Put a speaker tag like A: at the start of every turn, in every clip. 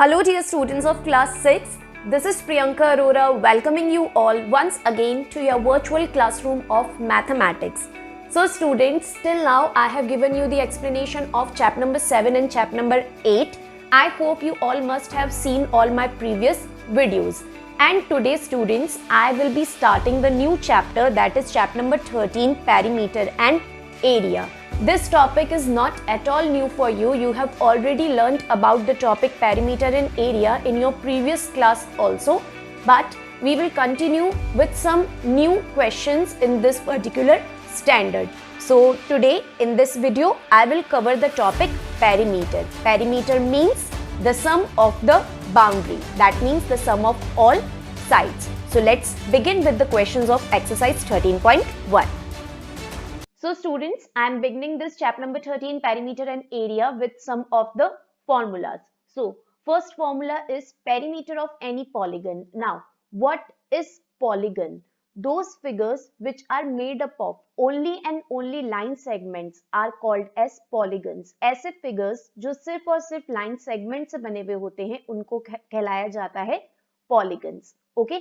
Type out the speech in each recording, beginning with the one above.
A: Hello dear students of class 6, this is Priyanka Arora welcoming you all once again to your virtual classroom of mathematics. So students, till now I have given you the explanation of chapter number 7 and chapter number 8. I hope you all must have seen all my previous videos. And today students, I will be starting the new chapter, that is chapter number 13, perimeter and area. This topic is not at all new for you. You have already learnt about the topic perimeter and area in your previous class also. But we will continue with some new questions in this particular standard. So today in this video, I will cover the topic perimeter. Perimeter means the sum of the boundary. That means the sum of all sides. So let's begin with the questions of exercise 13.1. So students, I am beginning this chapter number 13, perimeter and area, with some of the formulas. So first formula is perimeter of any polygon. Now what is polygon? Those figures which are made up of only and only line segments are called as polygons. ऐसे figures जो सिर्फ और सिर्फ line segment से बने हुए होते हैं उनको कहलाया जाता है polygons. Okay?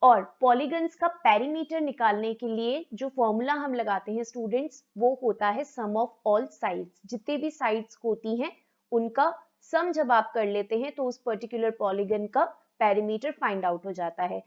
A: और पॉलीगन्स का पेरीमीटर निकालने के लिए जो फॉर्मूला हम लगाते हैं स्टूडेंट्स, वो होता है सम ऑफ ऑल साइड्स. जितने भी साइड्स होती हैं उनका सम जब आप कर लेते हैं तो उस पर्टिकुलर पॉलीगन का पेरीमीटर फाइंड आउट हो जाता है.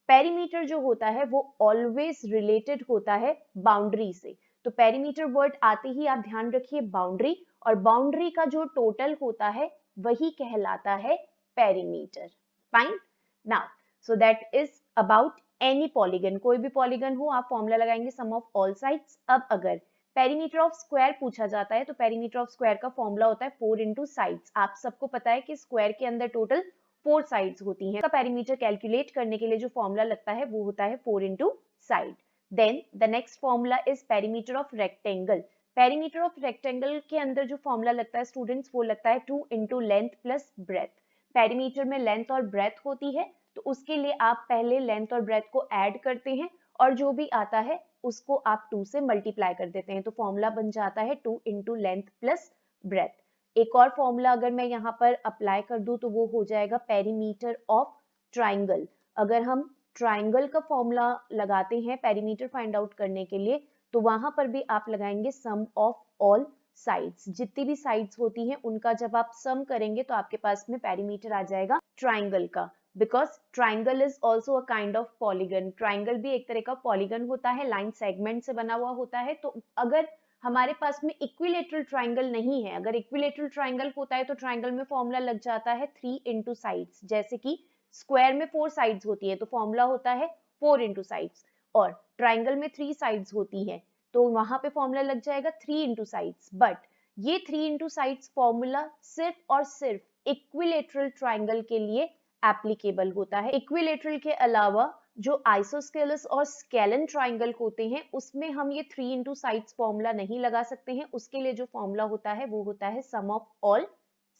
A: पेरीमीटर जो होता है वो ऑलवेज रिलेटेड होता है बाउंड्री से. तो पेरीमीटर वर्ड आते ही आप ध्यान रखिए बाउंड्री, और बाउंड्री का जो टोटल होता है वही कहलाता है perimeter. Fine. Now so that is about any polygon. कोई भी polygon हो आप फॉर्मूला लगाएंगे sum of all sides. अब अगर perimeter of square पूछा जाता है तो perimeter of square का फॉर्मूला होता है 4 into sides. आप सबको पता है कि स्क्वायर के अंदर टोटल 4 sides होती हैं. पेरीमीटर कैलकुलेट करने के लिए जो फॉर्मूला लगता है वो होता है 4 into side. Then the next formula is perimeter of rectangle. perimeter of rectangle के अंदर जो फॉर्मूला लगता है स्टूडेंट्स वो लगता है 2 into length plus breadth. Perimeter में लेंथ और ब्रेथ होती है तो उसके लिए आप पहले लेंथ और ब्रेथ को ऐड करते हैं और जो भी आता है उसको आप 2 से मल्टीप्लाई कर देते हैं. तो फॉर्मूला बन जाता है 2 into लेंथ प्लस ब्रेथ. एक और फॉर्मूला अगर मैं यहाँ पर अप्लाई कर दूं तो वो हो जाएगा पेरीमीटर ऑफ ट्राइंगल. अगर हम ट्राइंगल का फॉर्मूला लगाते हैं पेरीमीटर फाइंड आउट करने के लिए तो वहां पर भी आप लगाएंगे सम ऑफ ऑल साइड्स. जितनी भी साइड्स होती हैं उनका जब आप सम करेंगे तो आपके पास में पेरीमीटर आ जाएगा ट्राइंगल का. Because triangle is also a kind of polygon. Triangle भी एक तरह का polygon होता है, line segment से बना हुआ होता है. तो अगर हमारे पास में equilateral triangle नहीं है, अगर equilateral triangle होता है तो triangle में फॉर्मूला लग जाता है 3 into sides. जैसे कि square में 4 sides होती है तो फॉर्मूला होता है 4 into sides, और triangle में 3 sides होती है तो वहां पे फॉर्मूला लग जाएगा 3 into sides. बट ये 3 into sides फॉर्मूला सिर्फ और सिर्फ equilateral triangle के लिए एप्लीकेबल होता है. इक्विलेटरल के अलावा जो आइसोस्केलस और स्केलन ट्राइंगल होते हैं उसमें हम ये 3 into sides फॉर्मूला नहीं लगा सकते हैं. उसके लिए जो फॉर्मूला होता है वो होता है sum of all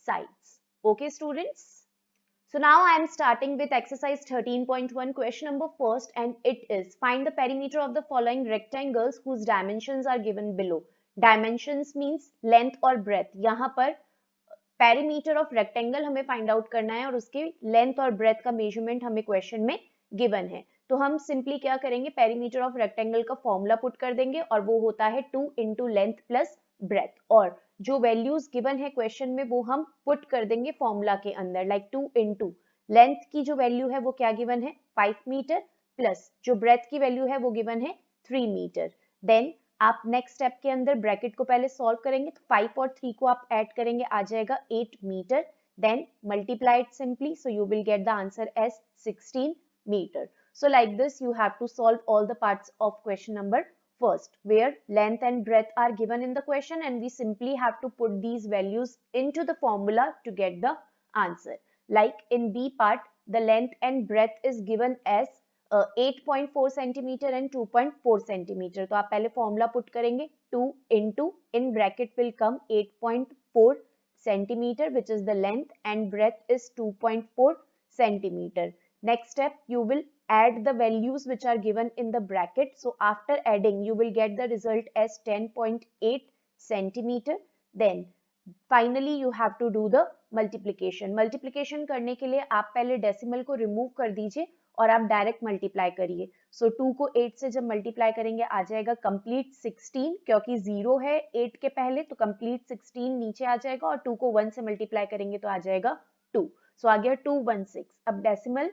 A: sides. Okay students, so now I am starting with exercise 13.1. question number first, and it is find the perimeter of the following rectangles whose dimensions are given below. dimensions means length और breadth. यहाँ पर perimeter of rectangle हमें find out करना है और उसके length और breath का मेजरमेंट हमें क्वेश्चन में गिवन है. तो हम सिंपली क्या करेंगे, पेरीमीटर ऑफ रेक्टेंगल का फॉर्मूला पुट कर देंगे और वो होता है 2 into लेंथ प्लस ब्रेथ, और जो वैल्यूज गिवन है क्वेश्चन में वो हम पुट कर देंगे फॉर्मूला के अंदर. लाइक 2 into लेंथ की जो वैल्यू है वो क्या गिवन है 5 मीटर, प्लस जो ब्रेथ की वैल्यू है वो गिवन है 3 मीटर. देन आप नेक्स्ट स्टेप के अंदर ब्रैकेट को पहले सॉल्व करेंगे तो 5 और 3 को आप ऐड करेंगे, आ जाएगा 8 meter. Then multiply it simply, so you will get the answer as 16 meter. So like this you have to solve all the parts of question number first, where length and breadth are given in the question and we simply have to put these values into the formula to get the answer. Like in B part, the length and breadth is given as 8.4 centimeter and 2.4 centimeter. तो आप पहले formula put करेंगे 2 into in bracket will come 8.4 centimeter which is the length and breadth is 2.4 centimeter. Next step, you will add the values which are given in the bracket. So after adding you will get the result as 10.8 centimeter. Then finally you have to do the multiplication. Multiplication करने के लिए आप पहले decimal को remove कर दीजिए और आप डायरेक्ट मल्टीप्लाई करिए। सो 2 को 8 से जब मल्टीप्लाई करेंगे आ जाएगा कंप्लीट 16, क्योंकि 0 है 8 के पहले तो कंप्लीट 16 नीचे आ जाएगा, और 2 को 1 से मल्टीप्लाई करेंगे तो आ जाएगा 2। सो आ गया 216। अब डेसिमल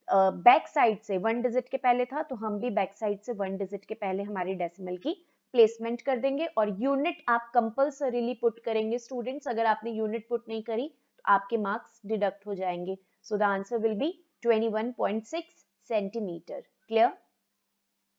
A: बैक साइड से 1 डिजिट के पहले था तो हम भी बैक साइड से 1 डिजिट के पहले हमारी डेसिमल की प्लेसमेंट कर देंगे, और यूनिट आप कंपल्सरीली पुट करेंगे स्टूडेंट्स। अगर आपने यूनिट पुट नहीं करी तो आपके मार्क्स डिडक्ट हो जाएंगे। So the answer will be 21.6 centimeter. Clear?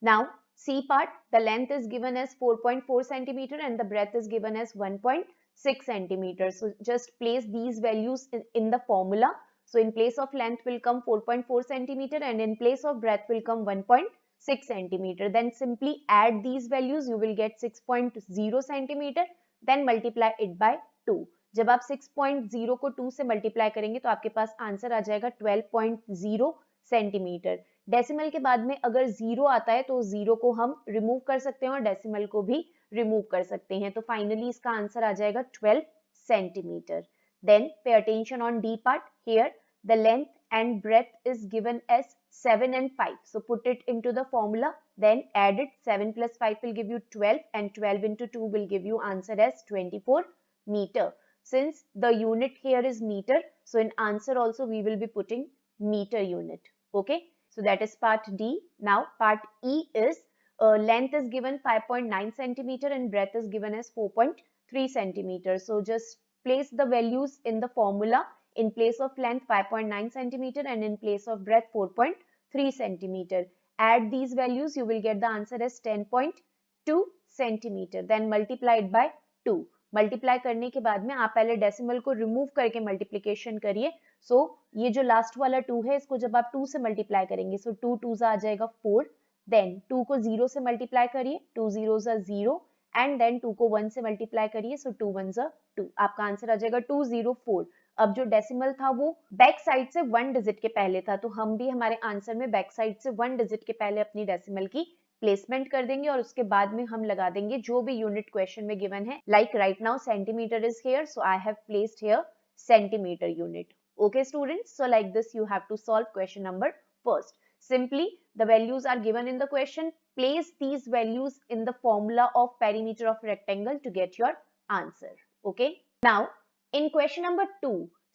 A: Now C part, the length is given as 4.4 centimeter and the breadth is given as 1.6 centimeter. So just place these values in the formula. So in place of length will come 4.4 centimeter and in place of breadth will come 1.6 centimeter. Then simply add these values, you will get 6.0 centimeter. Then multiply it by 2. जब आप 6.0 को 2 से multiply करेंगे तो आपके पास answer आ जाएगा 12.0 centimetre. Decimal के बाद में अगर 0 आता है तो 0 को हम रिमूव कर सकते हैं और डेसिमल को भी रिमूव कर सकते हैं, तो फाइनली इसका आंसर आ जाएगा 12 centimeter. Then pay attention on D part. Here the length and breadth is given as 7 and 5. So put it into the formula, then add it. 7 plus 5 will give you 12 and 12 into 2 will give you answer as 24 meter. Since the unit here is meter, so in answer also we will be putting meter unit. Okay, so that is part D. Now part E is length is given 5.9 centimeter and breadth is given as 4.3 centimeter. So just place the values in the formula. In place of length 5.9 centimeter and in place of breadth 4.3 centimeter. Add these values, you will get the answer as 10.2 centimeter. Then multiply it by 2. Multiply करने के बाद में आप पहले decimal को remove करके multiplication करिए। सो ये जो लास्ट वाला 2 है इसको जब आप 2 से मल्टीप्लाई करेंगे सो 2 2 आ जाएगा 4। देन 2 को 0 से मल्टीप्लाई करिए, 2 0 0 एंड देन 2 को 1 से मल्टीप्लाई करिए सो 2 1 2। आपका आंसर आ जाएगा 204। अब जो डेसिमल था वो बैक साइड से 1 डिजिट के पहले था, तो हम भी हमारे आंसर में बैक साइड से 1 डिजिट के पहले अपनी डेसिमल की प्लेसमेंट कर देंगे और उसके बाद में हम लगा देंगे जो भी यूनिट क्वेश्चन में गिवन है। Like right now centimetre is here, so I have placed here centimetre unit. Okay students, so like this you have to solve question number first. Simply the values are given in the question, place these values in the formula of perimeter of rectangle to get your answer. Okay, now in question number 2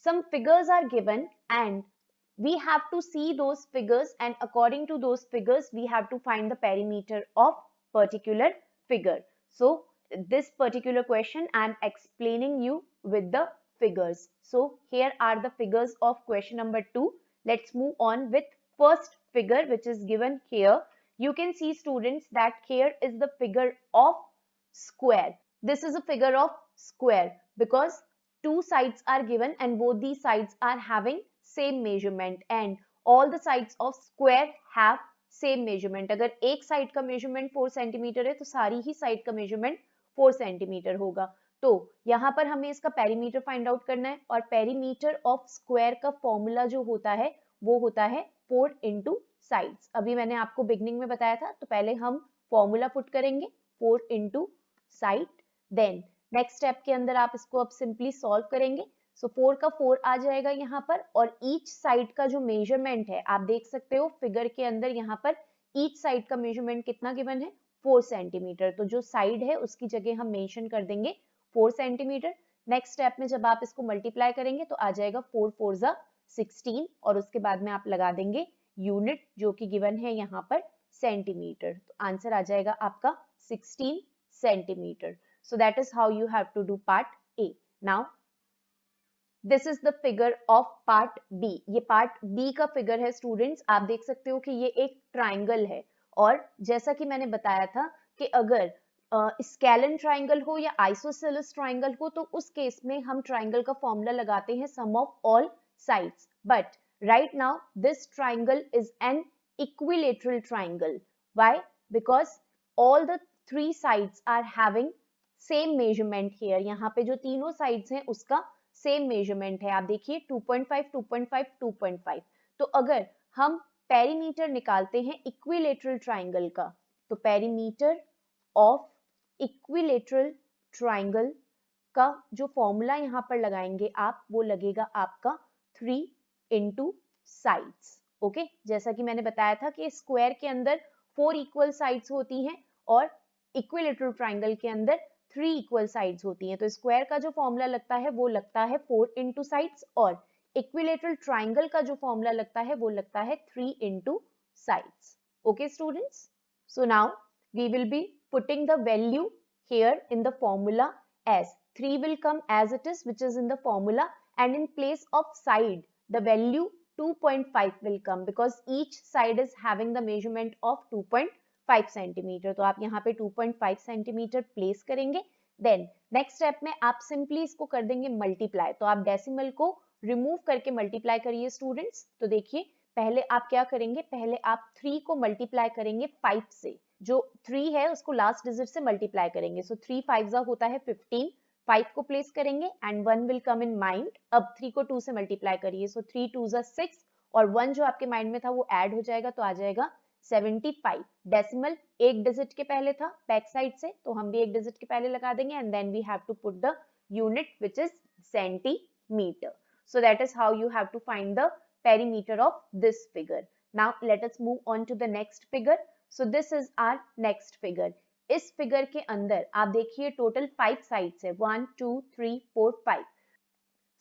A: some figures are given and we have to see those figures, and according to those figures we have to find the perimeter of particular figure. So this particular question I am explaining you with the figures. So here are the figures of question number 2. Let's move on with first figure which is given here. You can see students that here is the figure of square. This is a figure of square because two sides are given and both these sides are having same measurement and all the sides of square have same measurement. अगर एक side का measurement 4 centimetre है तो सारी ही side का measurement 4 centimetre होगा। तो यहाँ पर हमें इसका पेरीमीटर फाइंड आउट करना है और पेरीमीटर ऑफ स्क्वायर का फॉर्मूला जो होता है वो होता है 4 इंटू साइड्स। अभी मैंने आपको बिगनिंग में बताया था, तो पहले हम फॉर्मूला पुट करेंगे 4 into side, then next step के अंदर आप इसको अब सिंपली सॉल्व करेंगे। सो 4 का 4 आ जाएगा यहाँ पर और ईच साइड का जो मेजरमेंट है आप देख सकते हो फिगर के अंदर यहाँ पर ईच साइड का मेजरमेंट कितना गिवन है 4 सेंटीमीटर। तो जो साइड है उसकी जगह हम मेंशन कर देंगे 4 सेंटीमीटर। नेक्स्ट स्टेप में जब आप इसको मल्टीप्लाई करेंगे तो आ जाएगा 4 4 16 और उसके बाद में आप लगा देंगे यूनिट जो कि गिवन है यहाँ पर सेंटीमीटर। तो आंसर आ जाएगा आपका 16 centimeter. So that is how you have to do part A. Now this is the figure of part B. ये पार्ट बी का फिगर है स्टूडेंट्स। आप देख सकते हो कि ये एक ट्राइंगल है और जैसा कि मैंने बताया था कि अगर स्केलन ट्राइंगल हो या आइसोसेलेस ट्राइंगल हो तो उस केस में हम ट्राइंगल का फॉर्मूला लगाते हैं sum of all sides, but right now this triangle is an equilateral triangle. Why? Because all the 3 sides are having same measurement here. यहाँ पे जो तीनों साइड्स हैं उसका सेम मेजरमेंट है। आप देखिए 2.5 2.5 2.5। तो अगर हम पेरीमीटर निकालते हैं इक्विलेटरल ट्राइंगल का तो पेरीमीटर ऑफ इक्विलेटरल ट्राइंगल का जो फॉर्मूला यहाँ पर लगाएंगे आप, वो लगेगा आपका 3 इंटू साइड्स। ओके, जैसा कि मैंने बताया था कि स्क्वायर के अंदर 4 इक्वल साइड्स होती हैं और इक्विलेटरल ट्राइंगल के अंदर 3 इक्वल साइड्स होती हैं। तो स्क्वायर का जो फॉर्मूला लगता है वो लगता है 4 इंटू साइड्स, और इक्विलेटरल ट्राइंगल का जो फॉर्मूला लगता है वो लगता है 3 into sides. Okay students, so now we will be putting the value here in the formula as 3 will come as it is, which is in the formula, and in place of side the value 2.5 will come because each side is having the measurement of 2.5 centimeter. तो आप यहाँ पे 2.5 centimeter place करेंगे. Then next step में आप simply इसको कर देंगे multiply. तो आप decimal को remove करके multiply करिए students. तो देखिए पहले आप क्या करेंगे, पहले आप 3 को multiply करेंगे 5 से. जो 3 है उसको लास्ट डिजिट से मल्टीप्लाई करेंगे. सो 3 5 होता है 15, 5 को प्लेस करेंगे and 1 will come in mind. अब 3 को 2 से मल्टीप्लाई करिए. सो 3 2 6 और 1 जो आपके माइंड में था वो ऐड हो जाएगा, तो आ जाएगा 75. डेसिमल एक डिजिट के पहले था बैक साइड से, तो हम भी एक डिजिट के पहले लगा देंगे and then we have to put the unit which is centimeter. So that is how you have to find the perimeter of this figure. Now let us move on to the next figure. So this is our next figure. इस figure के अंदर आप देखिए total 5 sides है, 1 2 3 4 5.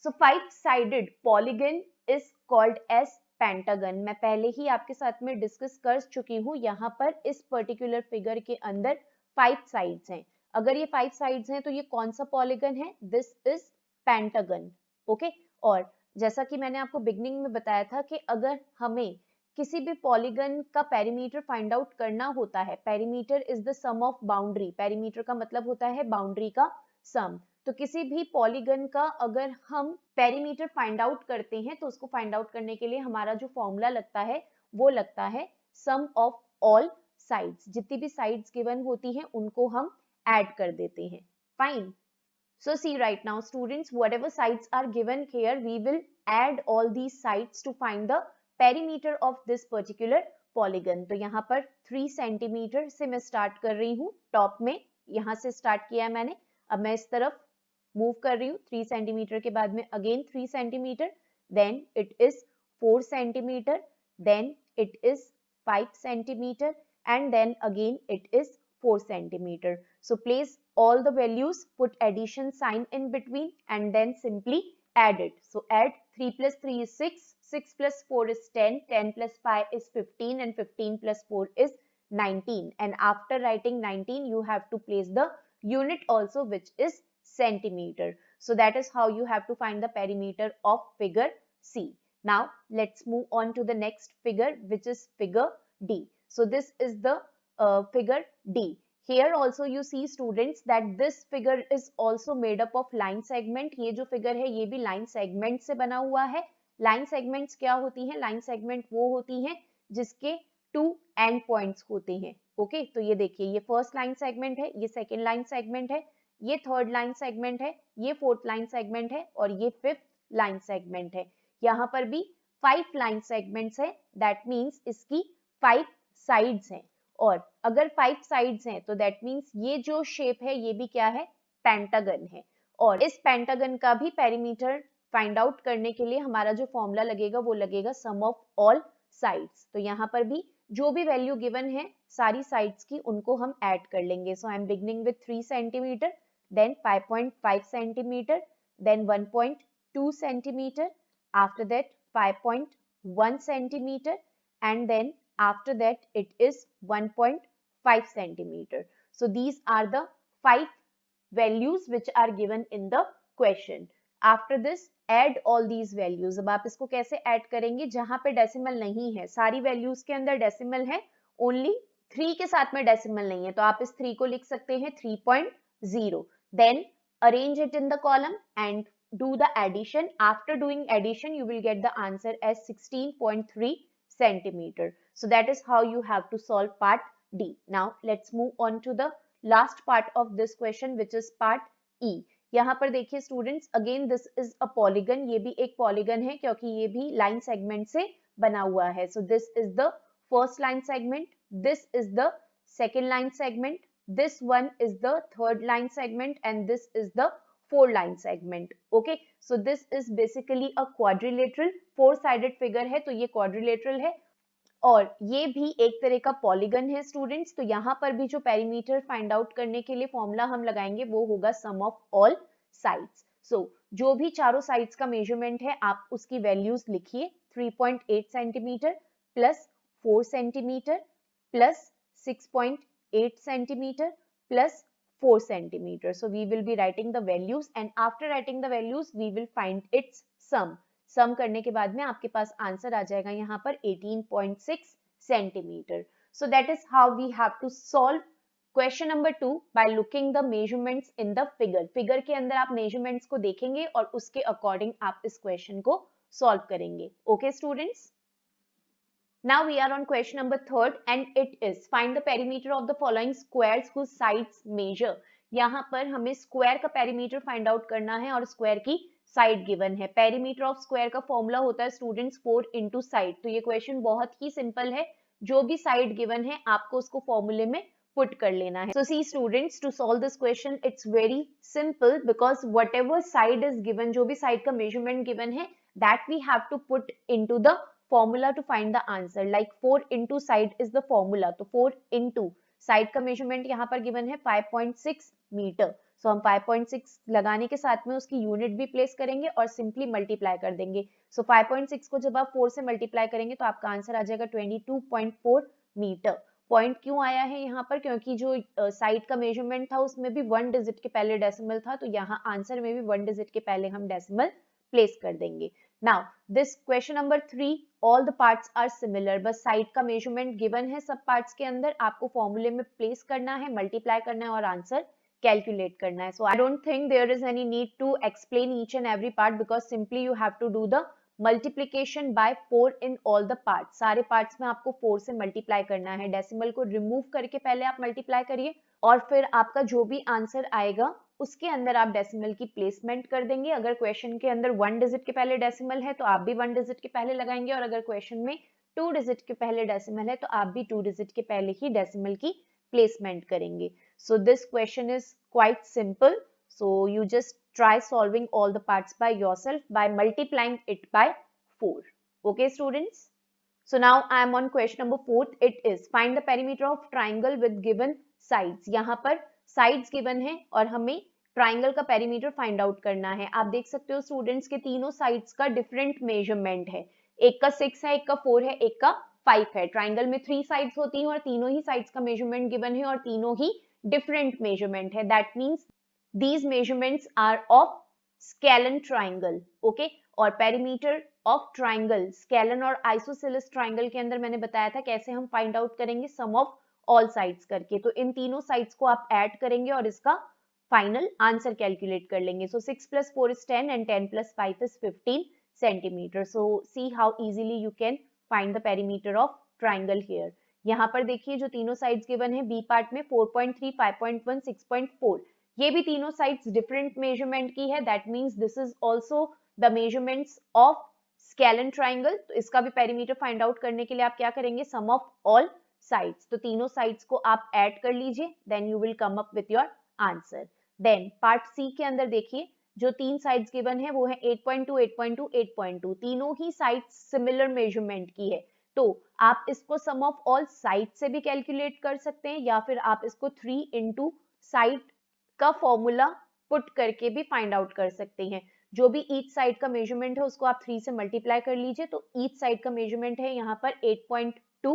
A: So 5-sided polygon is called as pentagon. मैं पहले ही आपके साथ में डिस्कस कर चुकी हूँ. यहाँ पर इस पर्टिकुलर फिगर के अंदर 5 साइड्स हैं. अगर ये 5 साइड्स हैं तो ये कौन सा पॉलीगन है? This is pentagon. ओके, और जैसा कि मैंने आपको बिगनिंग में बताया था कि अगर हमें किसी भी पॉलीगन का पेरीमीटर फाइंड आउट करना होता है, perimeter is the sum of boundary. Perimeter का मतलब होता है बाउंड्री का सम. तो किसी भी पॉलीगन का अगर हम पेरीमीटर फाइंड आउट करते हैं तो उसको फाइंड आउट करने के लिए हमारा जो फॉर्मूला लगता है वो लगता है सम ऑफ ऑल साइड्स. जितनी भी साइड्स गिवन होती हैं उनको हम ऐड कर देते हैं. Fine. So see right now students, whatever sides are given here, we will add all these sides to find the perimeter of this particular polygon. तो यहाँ पर 3 सेंटीमीटर से मैं स्टार्ट कर रही हूँ. टॉप में यहाँ से स्टार्ट किया है मैंने. अब मैं इस तरफ मूव कर रही हूँ. 3 सेंटीमीटर के बाद में again 3 centimetre, then it is 4 centimeter, then it is 5 centimeter and then again it is 4 centimeter. So place all the values, put addition sign in between and then simply add it. So add 3 plus 3 is 6, 6 plus 4 is 10, 10 plus 5 is 15 and 15 plus 4 is 19. And after writing 19 you have to place the unit also which is centimeter. So that is how you have to find the perimeter of figure C. Now let's move on to the next figure which is figure D. So this is the figure D. Here also you see students that this figure is also made up of line segment. ये जो figure है ये भी line segment से बना हुआ है. Line segments क्या होती हैं? Line segment वो होती हैं जिसके 2 end points होते हैं. ओके, तो ये देखिए ये फर्स्ट लाइन सेगमेंट है, ये सेकेंड लाइन सेगमेंट है, ये थर्ड लाइन सेगमेंट है, ये फोर्थ लाइन सेगमेंट है और ये फिफ्थ लाइन सेगमेंट है. यहाँ पर भी 5 लाइन सेगमेंट्स है. दैट मीन्स इसकी 5 साइड्स हैं. और अगर 5 साइड्स हैं तो दैट मीन्स ये जो शेप है ये भी क्या है? पेंटागन है. और इस पेंटागन का भी पेरीमीटर फाइंड आउट करने के लिए हमारा जो फॉर्मूला लगेगा वो लगेगा सम ऑफ ऑल साइड्स. तो यहाँ पर भी जो भी वैल्यू गिवन है सारी साइड्स की उनको हम ऐड कर लेंगे. So I am beginning with 3 centimetre, then 5.5 centimetre, then 1.2 centimetre, after that 5.1 centimetre and then after that it is 1.5 centimeter. So these are the 5 values which are given in the question. After this add all these values. अब आप इसको कैसे add करेंगे? जहां पे decimal नहीं है, सारी values के अंदर decimal है, only 3 के साथ में decimal नहीं है, तो आप इस 3 को लिख सकते हैं 3.0. Then arrange it in the column and do the addition. After doing addition you will get the answer as 16.3 centimeter. So that is how you have to solve part D. Now let's move on to the last part of this question which is part E. यहाँ पर देखिए students, again this is a polygon. ये भी एक polygon है क्योंकि ये भी line segment से बना हुआ है. So this is the first line segment, this is the second line segment, this one is the third line segment and this is the 4 line segment. Okay, so this is basically a quadrilateral, 4-sided figure है, तो ये quadrilateral है और ये भी एक तरह का पॉलीगन है स्टूडेंट्स। तो यहाँ पर भी जो पेरीमीटर फाइंड आउट करने के लिए फॉर्मूला हम लगाएंगे वो होगा सम ऑफ ऑल साइड्स। सो जो भी चारों साइड्स का मेजरमेंट है आप उसकी वैल्यूज लिखिए, 3.8 centimetre plus 4 centimetre plus 6.8 centimeter plus 4 centimeter. So we will be writing the values and after writing the values we will find its sum. Sum करने के बाद में आपके पास आंसर आ जाएगा यहाँ पर 18.6 centimeter. So that is how we have to solve question number 2 by looking the measurements in the figure. Figure के अंदर आप measurements को देखेंगे और उसके according आप इस question को solve करेंगे. Okay students? Now we are on question number 3rd and it is find the perimeter of the following squares whose sides measure. यहाँ पर हमें स्क्वायर का पेरीमीटर फाइंड आउट करना है और स्क्वायर की साइड गिवन है। पेरीमीटर ऑफ स्क्वायर का फॉर्मूला होता है स्टूडेंट्स 4 इंटू साइड। तो ये क्वेश्चन बहुत ही सिंपल है, जो भी साइड गिवन है आपको उसको फॉर्मूले में पुट कर लेना है। So see students, to solve this question it's very simple because whatever side is given, जो भी साइड का मेजरमेंट गिवन है that we have to put into the formula to find the answer. Like 4 into side is the formula. तो 4 into side का measurement यहाँ पर given है 5.6 metre. So हम 5.6 लगाने के साथ में उसकी यूनिट भी प्लेस करेंगे और सिंपली मल्टीप्लाई कर देंगे. So 5.6 को जब आप 4 से मल्टीप्लाई करेंगे तो आपका आंसर आ जाएगा 22.4 मीटर. पॉइंट क्यों आया है यहाँ पर? क्योंकि जो साइड का मेजरमेंट था उसमें भी 1 डिजिट के पहले डेसिमल था, तो यहाँ आंसर में भी 1 डिजिट के पहले हम डेसिमल प्लेस कर देंगे. Now this question number 3, all the parts are similar, बस साइड का मेजरमेंट गिवन है सब पार्ट्स के अंदर, आपको फॉर्मूले में प्लेस करना है, मल्टीप्लाई करना है और आंसर कैलकुलेट करना है. So I don't think there is any need to explain each and every part because simply you have to do the multiplication by 4 in all the parts. सारे parts में आपको 4 से multiply करना है. Decimal को remove करके पहले आप मल्टीप्लाई करिए और फिर आपका जो भी आंसर आएगा उसके अंदर आप डेसिमल की प्लेसमेंट कर देंगे. अगर क्वेश्चन के अंदर 1 डिजिट के पहले डेसिमल है तो आप भी 1 डिजिट के पहले लगाएंगे और अगर क्वेश्चन में 2 डिजिट के पहले डेसिमल है तो आप भी 2 डिजिट के पहले ही डेसिमल की प्लेसमेंट करेंगे. So this question is quite simple. So you just try solving all the parts by yourself by multiplying it by 4. Okay students? So now I am on question number 4. It is find the perimeter of triangle with given sides. यहाँ पर sides given है और हमें triangle का perimeter find out करना है. आप देख सकते हो स्टूडेंट्स के तीनों साइड्स का डिफरेंट मेजरमेंट है. एक का 6 है, एक का 4 है, एक का 5 है. ट्राइंगल में 3 साइड्स होती हैं और तीनों ही साइड्स का मेजरमेंट गिवन है और तीनों ही डिफरेंट मेजरमेंट है. That means these measurements are of scalene triangle. Okay, और पेरीमीटर ऑफ ट्राइंगल, स्केलन और आइसोसेलेस ट्राइंगल के अंदर मैंने बताया था कैसे हम फाइंड आउट करेंगे सम ऑफ ऑल साइड्स करके. तो इन तीनों साइड्स को आप ऐड करेंगे और इसका फाइनल आंसर कैलकुलेट कर लेंगे. सो 6 plus 4 is 10 and 10 plus 5 is 15 centimeter. So see how easily you can find the perimeter of triangle here. यहाँ पर देखिए जो तीनों साइड्स गिवन है बी पार्ट में 4.3, 5.1, 6.4. ये भी तीनों साइड्स डिफरेंट मेजरमेंट की है. That means this is also the measurements of scalene triangle. तो इसका भी पेरीमीटर फाइंड आउट करने के लिए आप क्या करेंगे, सम ऑफ ऑल साइड्स. तो तीनों साइड्स को आप ऐड कर लीजिए, then you will come up with your answer. Then part C के अंदर देखिए जो तीन साइड्स गिवन है वो है 8.2, 8.2, 8.2. तीनों ही साइड्स सिमिलर मेजरमेंट की है. तो आप इसको सम ऑफ ऑल साइड से भी कैलकुलेट कर सकते हैं या फिर आप इसको 3 इंटू साइड का फॉर्मूला पुट करके भी फाइंड आउट कर सकते हैं. जो भी ईच साइड का मेजरमेंट है उसको आप 3 से मल्टीप्लाई कर लीजिए. तो ईच साइड का मेजरमेंट है यहाँ पर 8.2.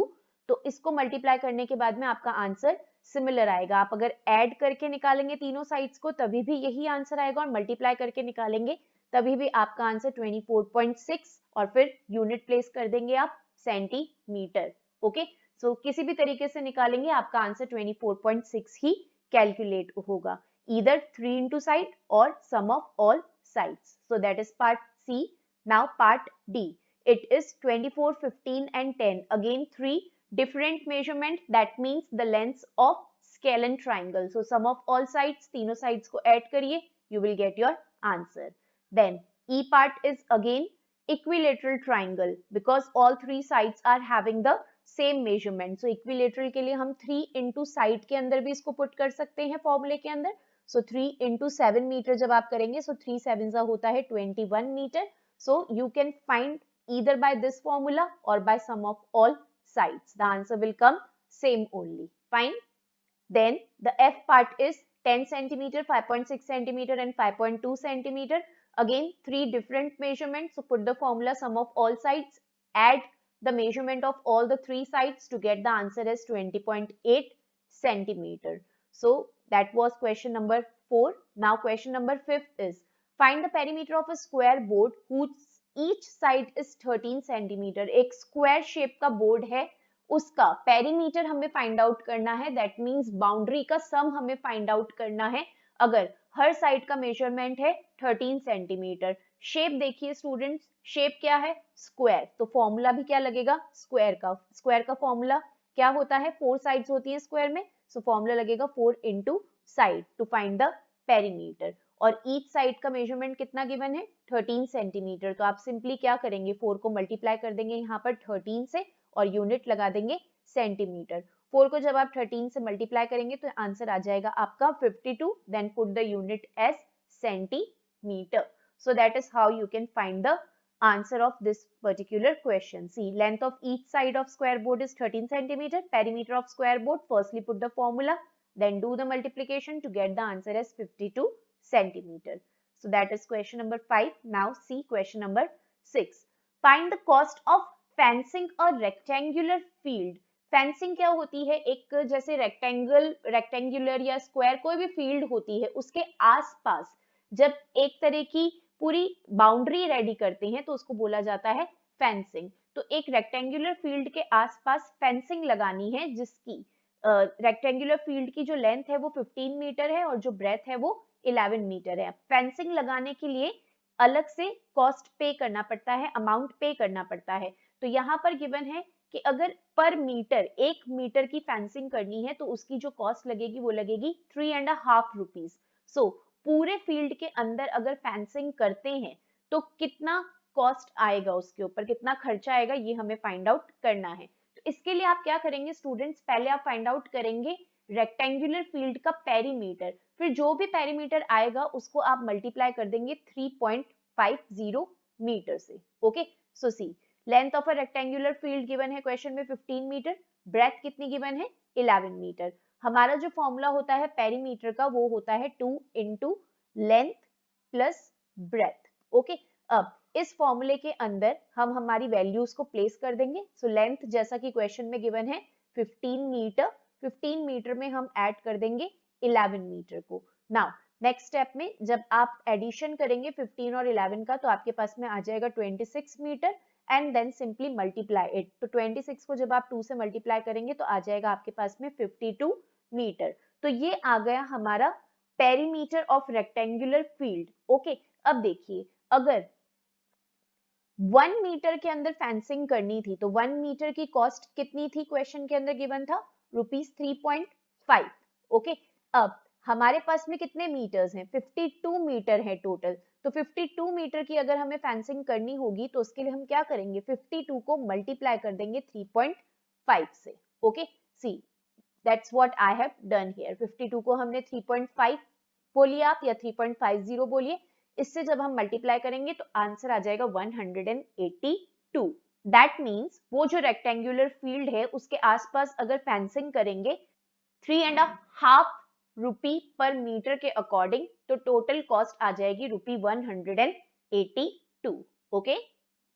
A: तो इसको मल्टीप्लाई करने के बाद में आपका आंसर सिमिलर आएगा. आप अगर ऐड करके निकालेंगे तीनों साइड्स को तभी भी यही आंसर आएगा और मल्टीप्लाई करके निकालेंगे तभी भी आपका आंसर 24.6 और फिर यूनिट प्लेस कर देंगे आप सेंटीमीटर. ओके, सो किसी भी तरीके से निकालेंगे आपका आंसर 24.6 ही कैलकुलेट होगा. Either 3 into side or sum of all sides. So that is part C. Now part D. It is 24, 15 and 10. Again 3 different measurement. That means the lengths of scalene triangle. So sum of all sides, तीनों sides को add करिए, you will get your answer. Then E part is again equilateral triangle because all three sides are having the same measurement. So equilateral के लिए हम 3 into side के अंदर भी इसको put कर सकते हैं फॉर्मूले के अंदर. सो 3 into 7 मीटर जब आप करेंगे, सो 3 7 होता है 21 meter. So you can find either by this formula or by sum of all sides. The answer will come same only. Fine. Then the F part is 10 centimeter, 5.6 centimeter and 5.2 centimeter. Again, three different measurements. So put the formula sum of all sides, add the measurement of all the three sides to get the answer as 20.8 centimeter. So that was question number 4. Now question number 5 is find the perimeter of a square board whose each side is 13 centimeter. एक square shape का board है, उसका perimeter हमें find out करना है. That means boundary का सम हमें find out करना है अगर हर साइड का मेजरमेंट है 13 सेंटीमीटर. शेप देखिए स्टूडेंट्स, शेप क्या है? स्क्वायर. तो फॉर्मूला भी क्या लगेगा? स्क्वायर का फॉर्मूला क्या होता है? 4 साइड्स होती है स्क्वायर में. सो फॉर्मूला लगेगा 4 into side to find the perimeter. और ईच साइड का मेजरमेंट कितना गिवन है? 13 सेंटीमीटर. तो आप सिंपली क्या करेंगे? 4 को मल्टीप्लाई कर देंगे यहाँ पर 13 से और यूनिट लगा देंगे सेंटीमीटर. 4 को जब आप 13 से मल्टीप्लाई करेंगे तो आंसर आ जाएगा आपका 52. Then put the unit as centimeter. So that is how you can find the answer of this particular question. See, length of each side of square board is 13 centimeter. Perimeter of square board, firstly put the formula, then do the multiplication to get the answer as 52 centimeter. So that is question number 5. Now see question number 6. Find the cost of fencing a rectangular field. Fencing क्या होती है? एक जैसे rectangular या square कोई भी field होती है, उसके आसपास जब एक तरह की पूरी बाउंड्री रेडी करते हैं तो उसको बोला जाता है फेंसिंग. तो एक रेक्टेंगुलर फील्ड के आसपास फेंसिंग लगानी है जिसकी रेक्टेंगुलर फील्ड की जो लेंथ है वो 15 मीटर है और जो ब्रेथ है वो 11 मीटर है. फेंसिंग लगाने के लिए अलग से कॉस्ट पे करना पड़ता है, अमाउंट पे करना पड़ता है. तो यहाँ पर गिवन है कि अगर पर मीटर 1 मीटर की फेंसिंग करनी है तो उसकी जो कॉस्ट लगेगी वो लगेगी 3.5 रुपीज. सो पूरे फील्ड के अंदर अगर फेंसिंग करते हैं तो कितना कॉस्ट आएगा, उसके ऊपर कितना खर्चा आएगा, ये हमें फाइंड आउट करना है. तो इसके लिए आप क्या करेंगे स्टूडेंट्स? पहले आप फाइंड आउट करेंगे रेक्टेंगुलर फील्ड का पेरीमीटर. फिर जो भी पेरीमीटर आएगा उसको आप मल्टीप्लाई कर देंगे 3.50 मीटर से. Okay, so see length of a rectangular field given है क्वेश्चन में 15 मीटर. ब्रेथ कितनी गिवन है? 11 मीटर. हमारा जो फॉर्मूला होता है पेरीमीटर का वो होता है 2 into length plus breadth. Okay, अब इस फॉर्मूले के अंदर हम हमारी वैल्यूज को प्लेस कर देंगे. सो लेंथ जैसा कि क्वेश्चन में गिवन है 15 मीटर, 15 मीटर में हम ऐड कर देंगे 11 मीटर को. नाउ नेक्स्ट स्टेप में जब आप एडिशन करेंगे 15 और 11 का तो आपके पास में आ जाएगा 26 meter and then simply multiply it. तो 26 को जब आप 2 से मल्टीप्लाई करेंगे तो आ जाएगा आपके पास में 52 मीटर. तो ये आ गया हमारा perimeter of rectangular field. Okay, अब देखिए अगर 1 मीटर के अंदर फेंसिंग करनी थी तो 1 मीटर की कॉस्ट कितनी थी? क्वेश्चन के अंदर गिवन था ₹3.5. ओके, अब हमारे पास में कितने मीटर्स हैं? 52 मीटर है टोटल. तो 52 मीटर की अगर हमें फेंसिंग करनी होगी तो उसके लिए हम क्या करेंगे? 52 को मल्टीप्लाई कर देंगे 3.5 से. Okay, see that's what I have done here. 52 को हमने 3.5 बोलिए आप या 3.50 बोलिए. इससे जब हम मल्टीप्लाई करेंगे तो आंसर आ जाएगा 182. दैट मीन्स वो जो रेक्टेंगुलर फील्ड है उसके आसपास अगर फेंसिंग करेंगे 3.5 रुपी पर मीटर के अकॉर्डिंग तो टोटल कॉस्ट आ जाएगी ₹182. Okay,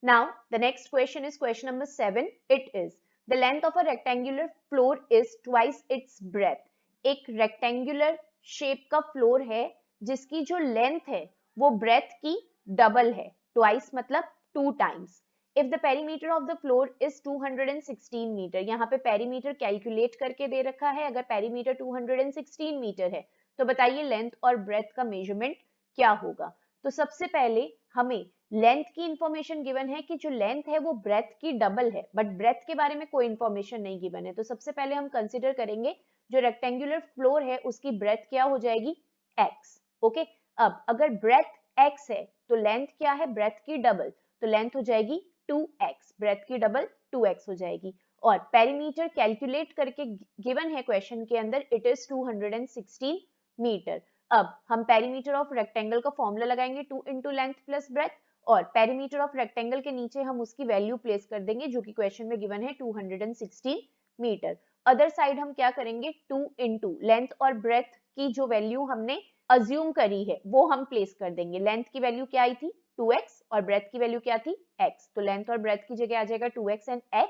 A: now the next question is question number 7. It is the length of a rectangular floor is twice its breath. एक रेक्टेंगुलर शेप का फ्लोर है जिसकी जो लेंथ है वो ब्रेथ की डबल है. ट्वाइस मतलब 2 times. If the perimeter of the floor is 216 meter, यहाँ पे पेरीमीटर कैलकुलेट करके दे रखा है. अगर पेरीमीटर 216 मीटर है तो बताइए लेंथ और ब्रेथ का मेजरमेंट क्या होगा. तो सबसे पहले हमें लेंथ की इंफॉर्मेशन गिवन है कि जो लेंथ है वो ब्रेथ की डबल है, बट ब्रेथ के बारे में कोई इंफॉर्मेशन नहीं गिवन है. तो सबसे पहले हम कंसिडर करेंगे जो रेक्टेंगुलर फ्लोर है उसकी ब्रेथ क्या हो जाएगी? x. ओके, अब अगर ब्रेथ x है तो लेंथ क्या है? ब्रेथ की डबल. तो लेंथ हो जाएगी 2x, ब्रेथ की डबल 2x हो जाएगी. और पेरीमीटर कैलकुलेट करके गिवन है क्वेश्चन के अंदर, इट इज 216 मीटर. अब हम पेरीमीटर ऑफ रेक्टेंगल का फॉर्मूला लगाएंगे 2 इंटू लेंथ प्लस ब्रेथ, और पेरीमीटर ऑफ रेक्टेंगल के नीचे हम उसकी वैल्यू प्लेस कर देंगे जो कि क्वेश्चन में गिवन है 216 मीटर। अदर साइड हम क्या करेंगे, 2 इंटू लेंथ और ब्रेथ की जो वैल्यू हमने अज्यूम करी है वो हम प्लेस कर देंगे। लेंथ की वैल्यू क्या आई थी 2x और ब्रेथ की वैल्यू क्या थी x, तो लेंथ और ब्रेथ की जगह आ जाएगा 2x and x।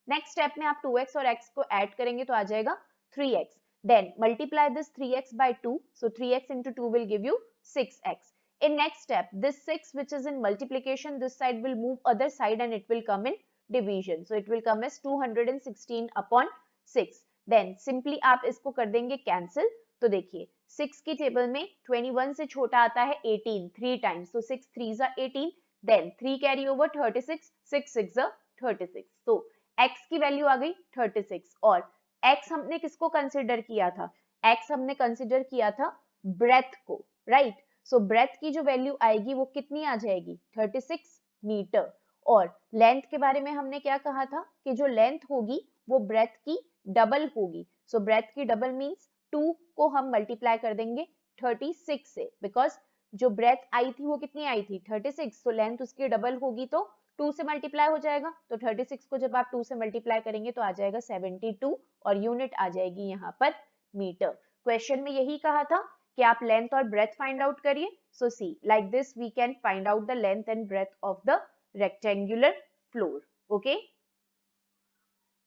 A: Next step में आप 2x और x को ऐड करेंगे तो आ जाएगा 3x। Then multiply this 3x by 2. So 3x into 2 will give you 6x. In next step, this 6 which is in multiplication, this side will move other side and it will come in division. So it will come as 216 upon 6. Then simply आप इसको कर देंगे cancel. तो देखिए 6 की table में 21 से छोटा आता है 18 3 times. So 6 3s are 18. Then 3 carry over 36. 6 6s are 36. So x की वैल्यू आ गई 36 और x हमने किसको कंसिडर किया था, x हमने कंसिडर किया था ब्रेथ को, राइट। सो ब्रेथ की जो वैल्यू आएगी वो कितनी आ जाएगी 36 मीटर। और लेंथ के बारे में हमने क्या कहा था कि जो लेंथ होगी वो ब्रेथ की डबल होगी। सो ब्रेथ की डबल मींस 2 को हम मल्टीप्लाई कर देंगे 36 से, बिकॉज जो ब्रेथ आई थी वो कितनी आई थी 36, तो लेंथ उसकी डबल होगी तो 2 से मल्टीप्लाई हो जाएगा। तो 36 को जब आप 2 से मल्टीप्लाई करेंगे तो आ जाएगा 72 और यूनिट आ जाएगी यहाँ पर मीटर। क्वेश्चन में यही कहा था कि आप लेंथ और ब्रेथ फाइंड आउट करिए। So see like this we can find out the length and breadth of the rectangular floor. Okay,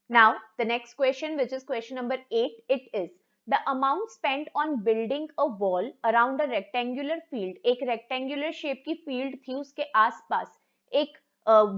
A: now the next question, which is question number 8, it is the amount spent on building a wall around a rectangular field। एक rectangular shape की field थी, उसके आसपास एक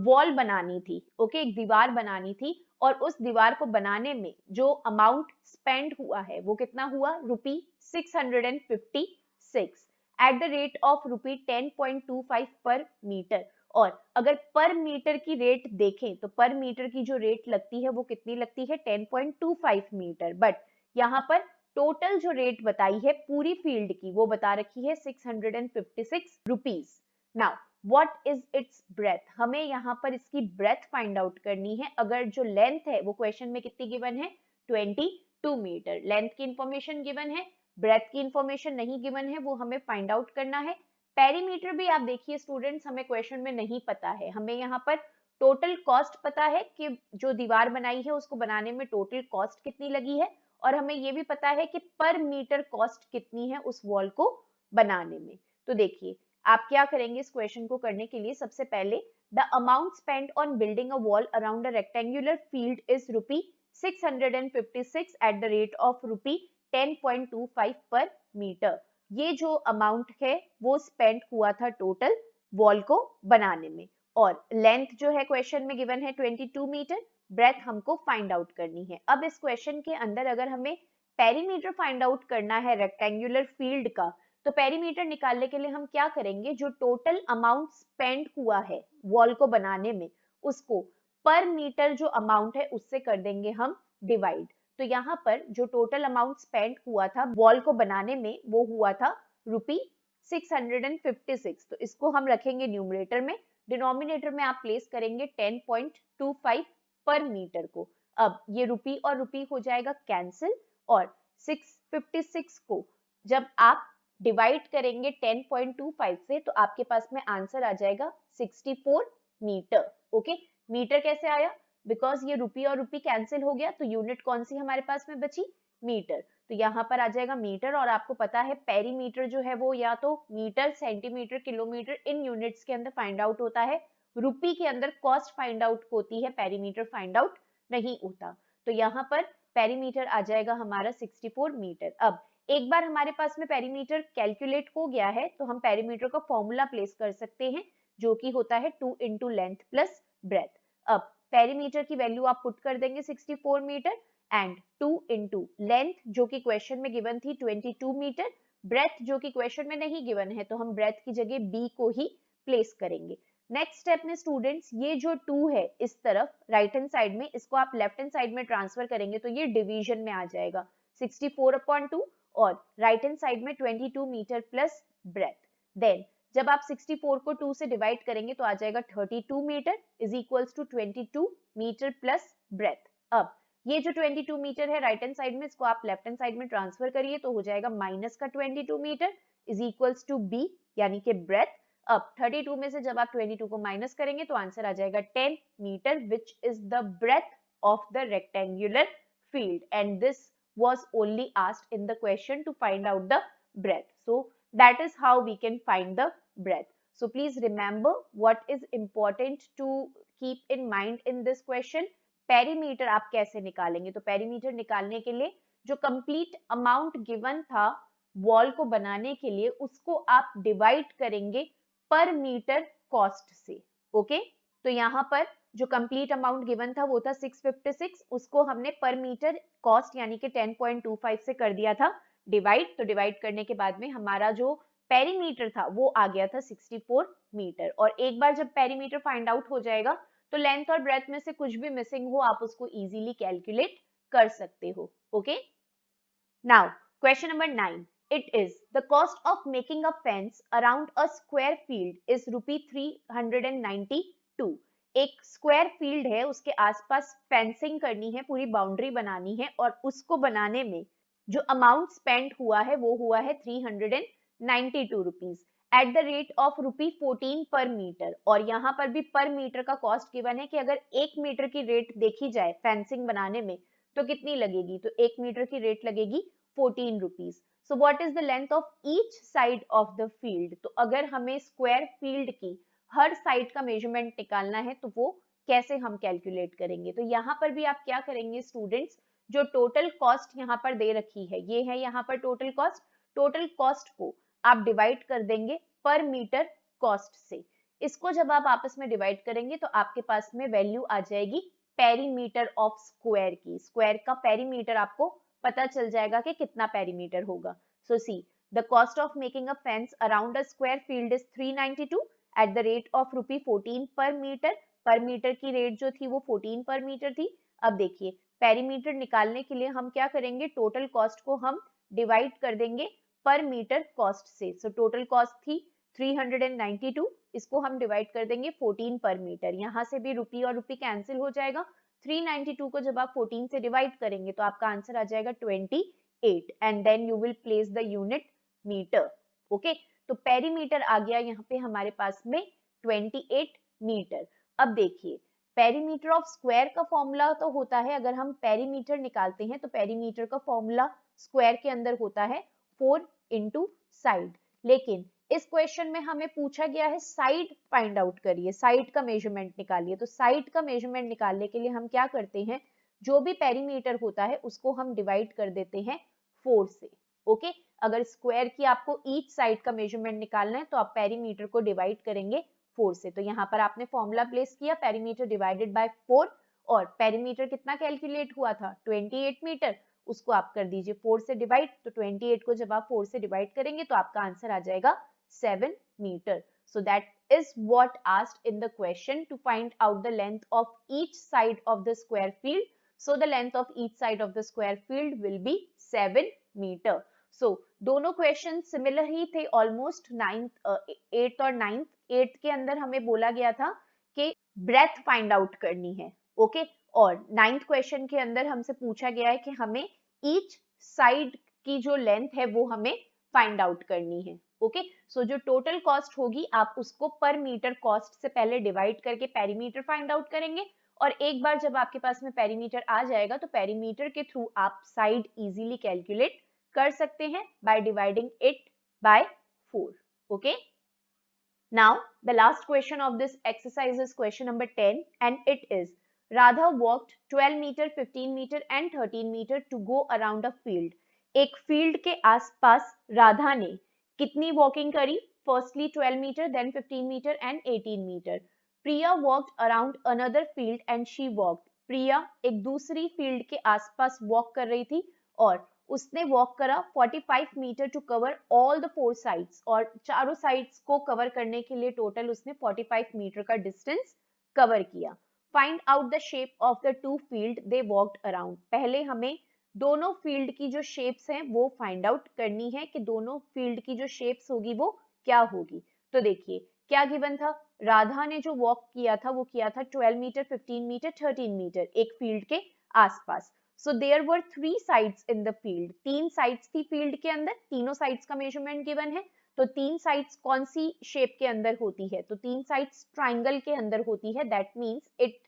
A: wall बनानी थी, okay, एक दीवार बनानी थी, और उस दीवार को बनाने में जो अमाउंट स्पेंड हुआ है वो कितना हुआ ₹656 एट द रेट ऑफ ₹10.25 पर मीटर। और अगर पर मीटर की रेट देखें तो पर मीटर की जो रेट लगती है वो कितनी लगती है 10.25 मीटर, बट यहाँ पर टोटल जो रेट बताई है पूरी फील्ड की वो बता रखी है 656 rupees. Now what is it's breath, हमें यहाँ पर इसकी ब्रेथ फाइंड आउट करनी है। अगर जो लेंथ है वो क्वेश्चन में कितनी गिवन है 22 मीटर, लेंथ की इंफॉर्मेशन गिवन है, ब्रेथ की इंफॉर्मेशन नहीं गिवन है, वो हमें फाइंड आउट करना है। पेरीमीटर भी आप देखिए स्टूडेंट्स हमें क्वेश्चन में नहीं पता है, हमें यहाँ पर टोटल कॉस्ट पता है कि जो दीवार बनाई है उसको बनाने में टोटल कॉस्ट कितनी लगी है, और हमें ये भी पता है कि पर मीटर कॉस्ट कितनी है उस वॉल को बनाने में। तो देखिए आप क्या करेंगे इस क्वेश्चन को करने के लिए, सबसे पहले the amount spent on building a wall around a rectangular field is ₹656 eight the rate of ₹10.25 पर मीटर। ये जो अमाउंट है वो स्पेंड हुआ था टोटल वॉल को बनाने में, और लेंथ जो है क्वेश्चन में गिवन है 22 मीटर, ब्रेथ हमको फाइंड आउट करनी है। अब इस क्वेश्चन के अंदर अगर हमें पेरीमीटर फाइंड आउट करना है रेक्टेंगुलर फील्ड का, तो पेरीमीटर निकालने के लिए हम क्या करेंगे, जो टोटल अमाउंट स्पेंड हुआ है वॉल को बनाने में उसको पर मीटर जो अमाउंट है उससे कर देंगे हम डिवाइड। तो यहाँ पर जो टोटल अमाउंट स्पेंड हुआ था वॉल को बनाने में वो हुआ था ₹656, तो इसको हम रखेंगे न्यूमरेटर में, डिनोमिनेटर में आप प्लेस करेंगे 10.25 पर मीटर को। अब ये रुपी और रुपी हो जाएगा कैंसिल, और 656 को जब आप डिवाइड करेंगे 10.25 से तो आपके पास में आंसर आ जाएगा 64 मीटर। ओके, मीटर कैसे आया, बिकॉज ये रुपी और रुपी कैंसिल हो गया तो यूनिट कौन सी हमारे पास में बची, मीटर, तो यहाँ पर आ जाएगा मीटर। और आपको पता है पेरीमीटर जो है वो या तो मीटर, सेंटीमीटर, किलोमीटर इन यूनिट्स के अंदर फाइंड आउट होता है, रुपी के अंदर कॉस्ट फाइंड आउट होती है, पेरीमीटर फाइंड आउट नहीं होता। तो यहाँ पर पेरीमीटर आ जाएगा हमारा 64 मीटर। अब एक बार हमारे पास में पेरीमीटर कैलकुलेट हो गया है तो हम पेरीमीटर का फॉर्मूला प्लेस कर सकते हैं जो कि होता है 2 इंटू लेंथ प्लस ब्रेथ। अब पेरीमीटर की वैल्यू आप पुट कर देंगे 64 मीटर एंड 2 इंटू लेंथ जो कि क्वेश्चन में गिवन थी 22 मीटर, ब्रेथ जो कि क्वेश्चन में नहीं गिवन है तो हम ब्रेथ की जगह बी को ही प्लेस करेंगे। नेक्स्ट स्टेप में स्टूडेंट्स ये जो 2 है इस तरफ राइट हैंड साइड में, इसको आप लेफ्ट हैंड साइड में ट्रांसफर करेंगे तो ये डिवीजन में आ जाएगा 64/2 और राइट हैंड साइड में 22 मीटर प्लस ब्रेथ। देन जब आप 64 को 2 से डिवाइड करेंगे तो आ जाएगा 32 meter is equals to 22 meter plus breadth. अब ये जो 22 मीटर है राइट हैंड साइड में, इसको आप लेफ्ट हैंड साइड में ट्रांसफर करिए तो हो जाएगा माइनस का 22 meter is equals to B, यानी कि ब्रेथ। अब 32 में से जब आप 22 को माइनस करेंगे तो आंसर आ जाएगा 10 meter, which is the breadth of the rectangular field, and this was only asked in the question to find out the breadth. So that is how we can find the breadth. So please remember what is important to keep in mind in this question. Perimeter आप कैसे निकालेंगे? तो perimeter निकालने के लिए जो complete amount given था wall को बनाने के लिए, उसको आप डिवाइड करेंगे पर मीटर कॉस्ट से। ओके, तो यहाँ पर जो कंप्लीट अमाउंट गिवन था वो था 656, उसको हमने पर मीटर कॉस्ट यानी कि 10.25 से कर दिया था डिवाइड। तो डिवाइड करने के बाद में हमारा जो पेरीमीटर था वो आ गया था 64 मीटर। और एक बार जब पेरीमीटर फाइंड आउट हो जाएगा तो लेंथ और ब्रेथ में से कुछ भी मिसिंग हो आप उसको इजीली कैलकुलेट कर सकते हो। Okay, now question number 9, it is the cost of making a fence around a square field is ₹392। एक स्क्वायर फील्ड है, उसके आसपास फेंसिंग करनी है, पूरी बाउंड्री बनानी है, और उसको बनाने में जो अमाउंट स्पेंड हुआ है वो हुआ है 392 rupees eight the rate of ₹14 per metre. और यहाँ पर भी पर मीटर का कॉस्ट गिवन है कि अगर 1 मीटर की रेट देखी जाए फेंसिंग बनाने में तो कितनी लगेगी, तो 1 मीटर की रेट लगेगी 14 rupees. So what is the length of each side of the field? तो अगर हमें स्क्वायर फील्ड की हर साइड का मेजरमेंट निकालना है तो वो कैसे हम कैलकुलेट करेंगे? तो यहाँ पर भी आप क्या करेंगे स्टूडेंट्स, जो टोटल कॉस्ट यहाँ पर दे रखी है, ये है यहाँ पर टोटल कॉस्ट को आप डिवाइड कर देंगे पर मीटर कॉस्ट से। इसको जब आप आपस में डिवाइड करेंगे तो आपके पास में वैल्यू आ जाएगी पेरीमीटर ऑफ स्क्वायर की। स्क्वायर का पेरीमीटर आपको पता चल जाएगा कि कितना पेरीमीटर होगा। So see, the cost of making a fence around a square field is 392 at the rate of ₹14 per metre. पर मीटर की रेट जो थी वो 14 पर मीटर थी। अब देखिए पेरीमीटर निकालने के लिए हम क्या करेंगे, टोटल कॉस्ट को हम डिवाइड कर देंगे पर मीटर कॉस्ट से। सो टोटल कॉस्ट थी 392, इसको हम डिवाइड कर देंगे 14 पर मीटर। यहाँ से भी रुपी और रुपी कैंसिल हो जाएगा। 392 को जब आप 14 से डिवाइड करेंगे तो आपका आंसर आ जाएगा 28 and then you will place the unit meter. Okay, तो पेरीमीटर आ गया यहाँ पे हमारे पास में 28 मीटर। अब देखिए पेरीमीटर ऑफ स्क्वायर का फॉर्मूला तो होता है, अगर हम पेरीमीटर निकालते हैं तो पेरीमीटर का फॉर्मूला स्क्वायर के अंदर होता है 4 इंटू साइड। लेकिन इस क्वेश्चन में हमें पूछा गया है साइड फाइंड आउट करिए, साइड का मेजरमेंट निकालिए। तो साइड का मेजरमेंट निकालने के लिए हम क्या करते हैं, जो भी पेरीमीटर होता है उसको हम डिवाइड कर देते हैं 4 से। ओके, अगर स्क्वायर की आपको ईच साइड का मेजरमेंट निकालना है तो आप पेरीमीटर को डिवाइड करेंगे 4 से। तो यहाँ पर आपने फॉर्मूला प्लेस किया पेरीमीटर डिवाइडेड बाय 4, और पेरीमीटर कितना कैलकुलेट हुआ था 28 मीटर, उसको आप कर दीजिए 4 से डिवाइड। तो 28 को जब आप 4 से डिवाइड करेंगे तो आपका आंसर आ जाएगा 7 metre. So that is what asked in the question to find out the length of each side of the square field. So the length of each side of the square field will be 7 meter. So दोनों question similar ही थे almost. 8th और 9th। 8th के अंदर हमें बोला गया था कि ब्रेथ फाइंड आउट करनी है। ओके, और 9th क्वेश्चन के अंदर हमसे पूछा गया है कि हमें ईच साइड की जो लेंथ है वो हमें फाइंड आउट करनी है। ओके, सो जो टोटल कॉस्ट होगी आप उसको पर मीटर कॉस्ट से पहले डिवाइड करके पेरीमीटर फाइंड आउट करेंगे, और एक बार जब आपके पास में पेरीमीटर आ जाएगा तो पेरीमीटर के थ्रू आप साइड इजीली कैलकुलेट कर सकते हैं by dividing it by 4. Okay, now the last question of this exercise is question number 10 and it is Radha walked 12 meter, 15 meter and 13 meter to go around a field. एक field के आसपास राधा ने कितनी walking करी? Firstly 12 metre, then 15 metre and 18 metre. Priya walked around another field and she walked. Priya एक दूसरी field के आसपास वॉक कर रही थी और उसने वॉक करा 45 meter to cover all the 4 sides, और चारों साइड्स को कवर करने के लिए टोटल उसने 45 मीटर का डिस्टेंस कवर किया। Find out the shape of the 2 field they walked around. पहले हमें दोनों फील्ड की जो शेप्स हैं वो फाइंड आउट करनी है कि दोनों फील्ड की जो शेप्स होगी वो क्या होगी। तो देखिए क्या गिवन था, राधा ने जो वॉक किया था वो किया था 12 मीटर, 15 मीटर, 13 मीटर एक फील्ड के आसपास। So there were 3 sides in the field, 3 sides थी फील्ड के अंदर, तीनों साइड्स का मेजरमेंट गिवन है। तो 3 साइड्स कौन सी शेप के अंदर होती है? तो 3 साइड्स ट्राइंगल के अंदर होती है, that means it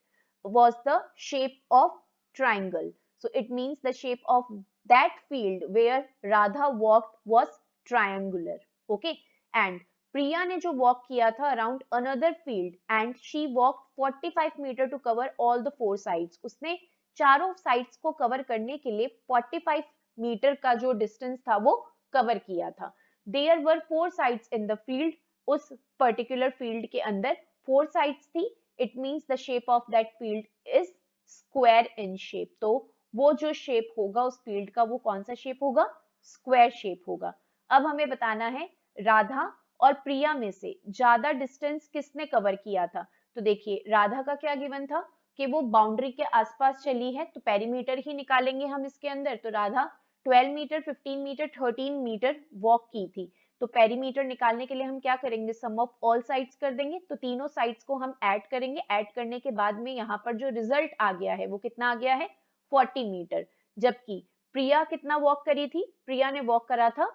A: was the shape of triangle. So it means the shape of that field where Radha walked was triangular. Okay, and Priya ने जो walk किया था around another field and she walked 45 meter to cover all the 4 sides. उसने चारों sides को cover करने के लिए 45 मीटर का जो distance था वो cover किया था. There were 4 sides in the field. उस particular field के अंदर 4 sides थी. It means the shape of that field is square in shape. तो वो जो shape होगा उस field का वो कौन सा shape होगा? Square shape होगा. अब हमें बताना है राधा और प्रिया में से ज्यादा distance किसने cover किया था? तो देखिए राधा का क्या given था कि वो boundary के आसपास चली है, तो perimeter ही निकालेंगे हम इसके अंदर। तो Radha 12 meter, 15 meter, 13 meter walk की थी। तो पेरीमीटर निकालने के लिए हम क्या करेंगे? सम ऑफ ऑल साइड्स कर देंगे। तो तीनों साइड्स को हम ऐड करेंगे। ऐड करने के बाद में यहाँ पर जो रिजल्ट आ गया है वो कितना आ गया है? 40 मीटर। जबकि प्रिया कितना वॉक करी थी? प्रिया ने वॉक करा था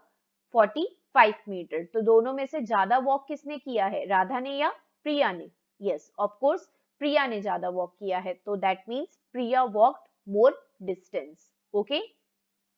A: 45 मीटर। तो दोनों में से ज्यादा वॉक किसने किया है? राधा ने या प्रिया ने? यस, ऑफ कोर्स प्रिया ने ज्यादा वॉक किया है। तो that means Priya walked more distance. Okay,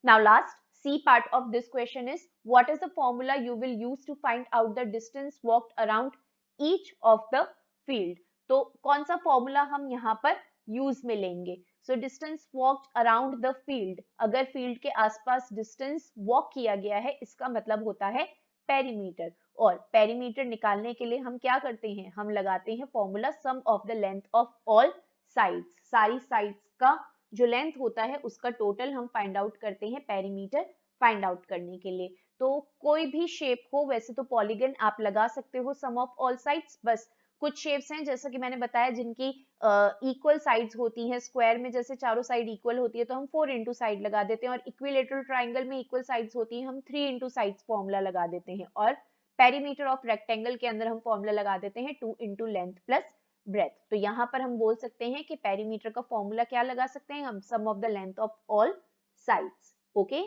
A: now last C part of this question is, what is the formula you will use to find out the distance walked around each of the field? तो कौन सा formula हम यहाँ पर use में लेंगे? So distance walked around the field, अगर field के आसपास डिस्टेंस वॉक किया गया है इसका मतलब होता है पेरीमीटर। और पेरीमीटर निकालने के लिए हम क्या करते हैं? हम लगाते हैं formula some of the length of all sides. सारी साइड्स का जो लेंथ होता है उसका टोटल हम फाइंड आउट करते हैं पेरीमीटर फाइंड आउट करने के लिए। तो कोई भी शेप हो, वैसे तो पॉलीगन आप लगा सकते हो सम ऑफ ऑल साइड्स, बस कुछ शेप्स हैं जैसा कि मैंने बताया जिनकी इक्वल साइड्स होती हैं। स्क्वायर में जैसे चारों साइड इक्वल होती है तो हम 4 इंटू साइड लगा देते हैं, और इक्विलेटरल ट्राइंगल में इक्वल साइड्स होती हैं, हम 3 इंटू साइड्स फॉर्मूला लगा देते हैं। और पेरीमीटर ऑफ रेक्टेंगल के अंदर हम फॉर्मूला लगा देते हैं 2 इंटू लेंथ प्लस ब्रेथ। तो यहाँ पर हम बोल सकते हैं कि पेरीमीटर का फॉर्मूला क्या लगा सकते हैं हम? Sum of the length of all sides. Okay,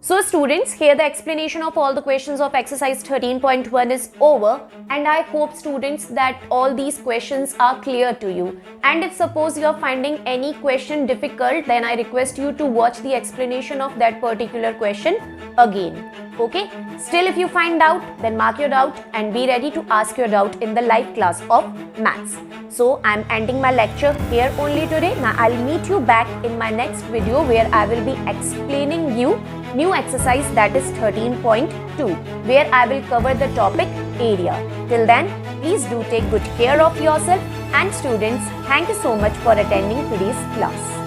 A: so students, here the explanation of all the questions of exercise 13.1 is over, and I hope students that all these questions are clear to you. And if suppose you are finding any question difficult, then I request you to watch the explanation of that particular question again. Okay, still if you find doubt, then mark your doubt and be ready to ask your doubt in the live class of maths. So I am ending my lecture here only today. Now I'll meet you back in my next video where I will be explaining you new exercise, that is 13.2, where I will cover the topic area. Till then, please do take good care of yourself, and students, thank you so much for attending today's class.